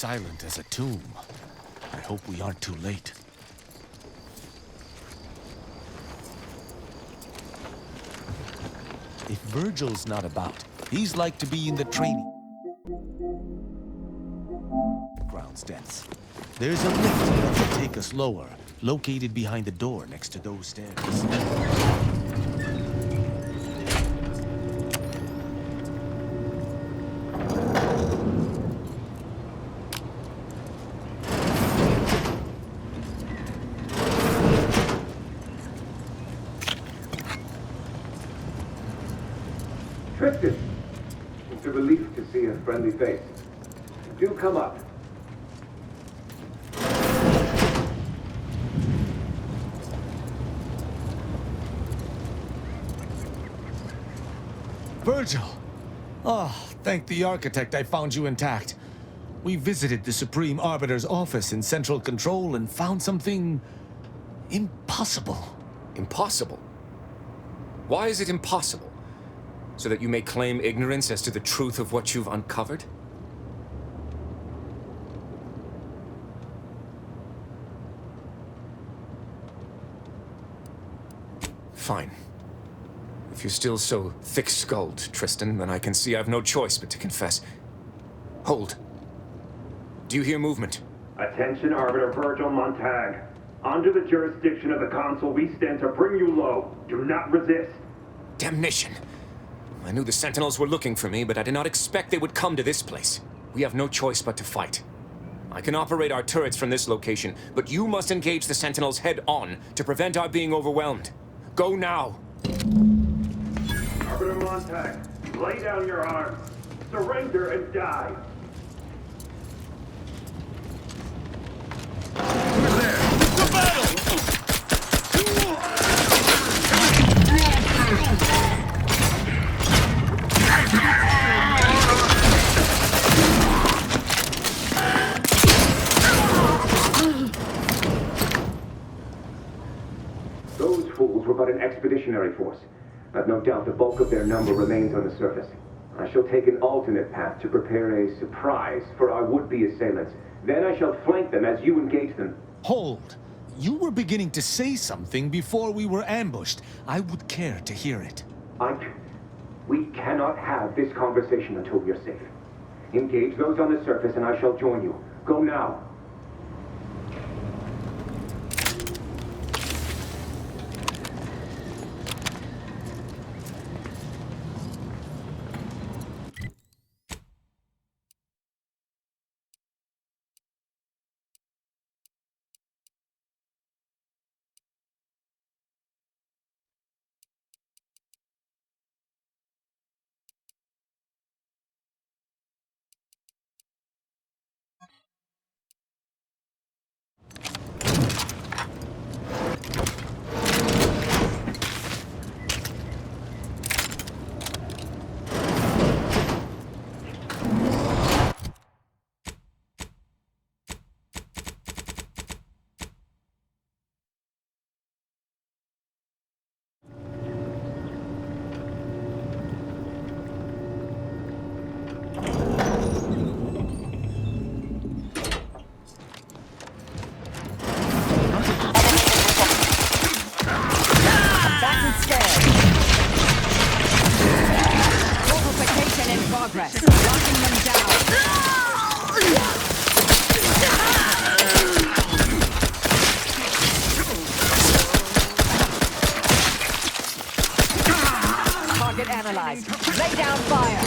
silent as a tomb. I hope we aren't too late. If Virgil's not about, he's like to be in the training grounds depths. There's a lift that will take us lower, located behind the door next to those stairs. Tristan! It's a relief to see a friendly face. Do come up. Virgil! Oh, thank the architect I found you intact. We visited the Supreme Arbiter's office in Central Control and found something impossible. Impossible? Why is it impossible? So that you may claim ignorance as to the truth of what you've uncovered? Fine. If you're still so thick-skulled, Tristan, then I can see I've no choice but to confess. Hold. Do you hear movement? Attention, Arbiter Virgil Montag. Under the jurisdiction of the Council, we stand to bring you low. Do not resist. Damnation! I knew the Sentinels were looking for me, but I did not expect they would come to this place. We have no choice but to fight. I can operate our turrets from this location, but you must engage the Sentinels head-on to prevent our being overwhelmed. Go now! Arbiter Montag, lay down your arms. Surrender and die. The battle! Those fools were but an expeditionary force. But no doubt the bulk of their number remains on the surface. I shall take an alternate path to prepare a surprise for our would-be assailants. Then I shall flank them as you engage them. Hold. You were beginning to say something before we were ambushed. I would care to hear it. We cannot have this conversation until we are safe. Engage those on the surface and I shall join you. Go now. Progress. Locking them down. Target analyzed. Lay down fire.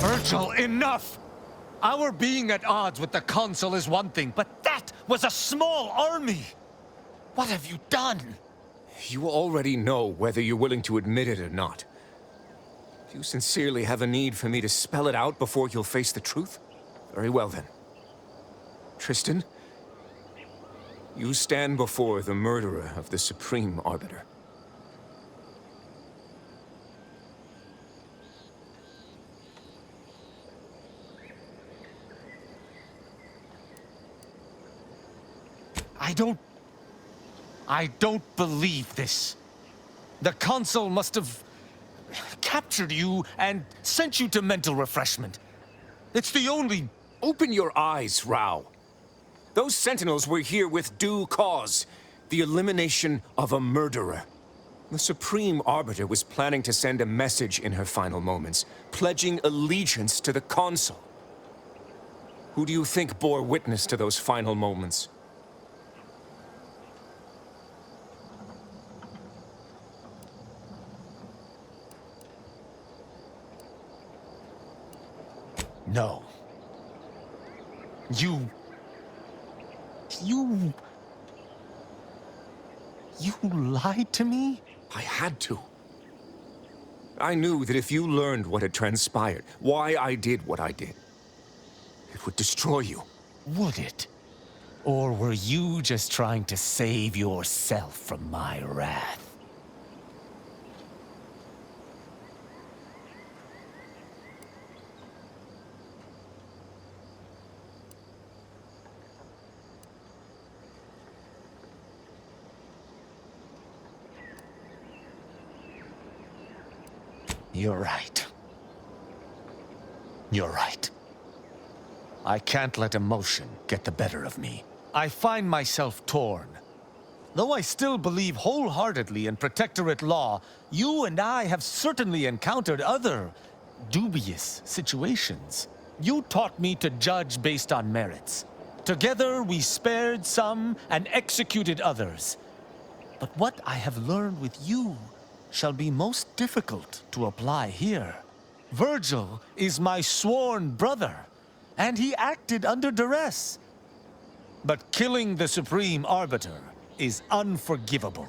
Virgil, enough! Our being at odds with the Council is one thing, but that was a small army! What have you done? You already know whether you're willing to admit it or not. Do you sincerely have a need for me to spell it out before you'll face the truth? Very well then. Tristan, you stand before the murderer of the Supreme Arbiter. I don't believe this. The Consul must have captured you and sent you to mental refreshment. It's the only... Open your eyes, Rao. Those Sentinels were here with due cause. The elimination of a murderer. The Supreme Arbiter was planning to send a message in her final moments, pledging allegiance to the Consul. Who do you think bore witness to those final moments? No. You lied to me? I had to. I knew that if you learned what had transpired, why I did what I did, it would destroy you. Would it? Or were you just trying to save yourself from my wrath? You're right. You're right. I can't let emotion get the better of me. I find myself torn. Though I still believe wholeheartedly in protectorate law, you and I have certainly encountered other dubious situations. You taught me to judge based on merits. Together we spared some and executed others. But what I have learned with you shall be most difficult to apply here. Virgil is my sworn brother, and he acted under duress. But killing the Supreme Arbiter is unforgivable.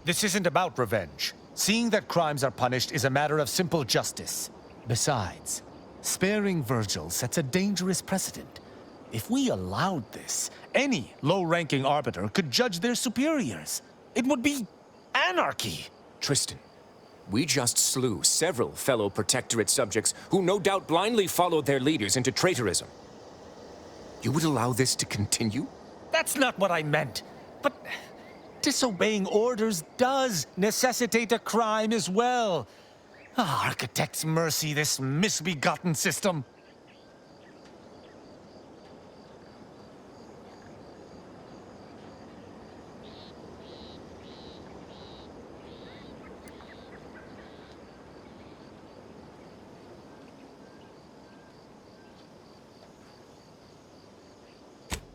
This isn't about revenge. Seeing that crimes are punished is a matter of simple justice. Besides, sparing Virgil sets a dangerous precedent. If we allowed this, any low-ranking arbiter could judge their superiors. It would be anarchy. Tristan, we just slew several fellow Protectorate subjects who no doubt blindly followed their leaders into traitorism. You would allow this to continue? That's not what I meant. But disobeying orders does necessitate a crime as well. Architect's mercy, this misbegotten system.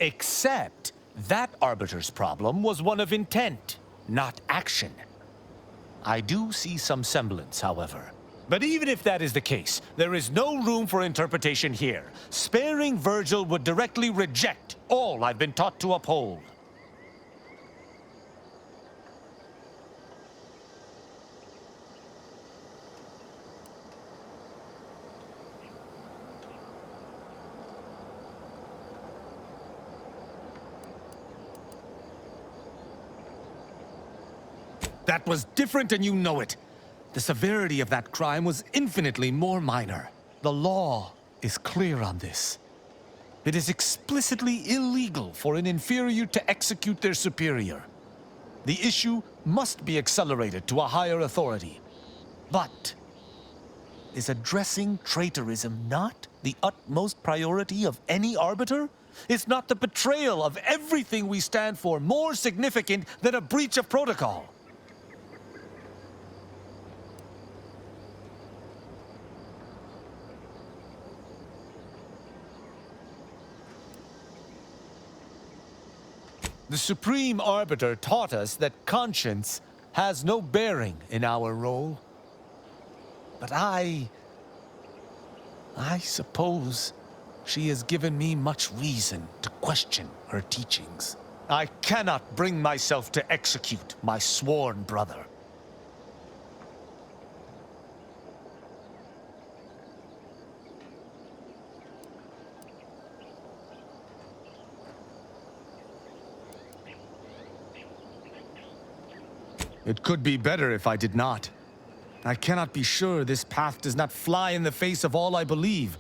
Except that Arbiter's problem was one of intent, not action. I do see some semblance, however. But even if that is the case, there is no room for interpretation here. Sparing Virgil would directly reject all I've been taught to uphold. That was different and you know it. The severity of that crime was infinitely more minor. The law is clear on this. It is explicitly illegal for an inferior to execute their superior. The issue must be accelerated to a higher authority. But is addressing traitorism not the utmost priority of any arbiter? Is not the betrayal of everything we stand for more significant than a breach of protocol? The Supreme Arbiter taught us that conscience has no bearing in our role. But I suppose she has given me much reason to question her teachings. I cannot bring myself to execute my sworn brother. It could be better if I did not. I cannot be sure this path does not fly in the face of all I believe,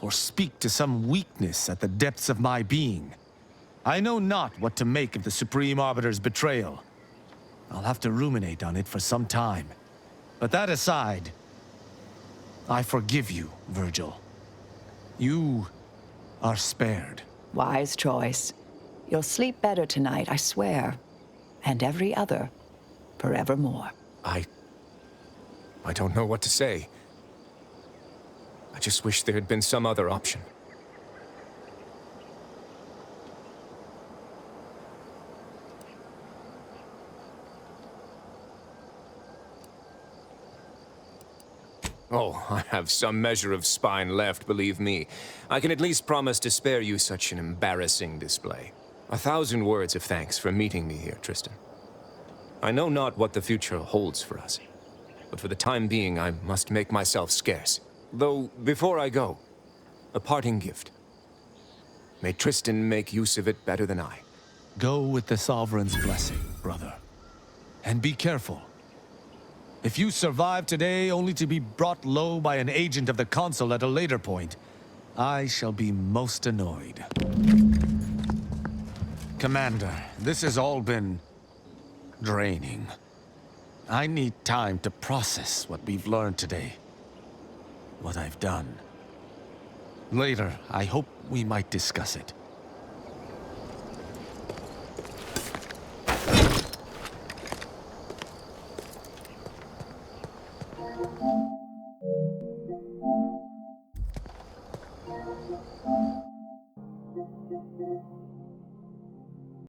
or speak to some weakness at the depths of my being. I know not what to make of the Supreme Arbiter's betrayal. I'll have to ruminate on it for some time. But that aside, I forgive you, Virgil. You are spared. Wise choice. You'll sleep better tonight, I swear. And every other, forevermore. I don't know what to say. I just wish there had been some other option. Oh, I have some measure of spine left, believe me. I can at least promise to spare you such an embarrassing display. 1,000 words of thanks for meeting me here, Tristan. I know not what the future holds for us, but for the time being, I must make myself scarce. Though, before I go, a parting gift. May Tristan make use of it better than I. Go with the Sovereign's blessing, brother. And be careful. If you survive today only to be brought low by an agent of the Consul at a later point, I shall be most annoyed. Commander, this has all been draining. I need time to process what we've learned today. What I've done. Later, I hope we might discuss it.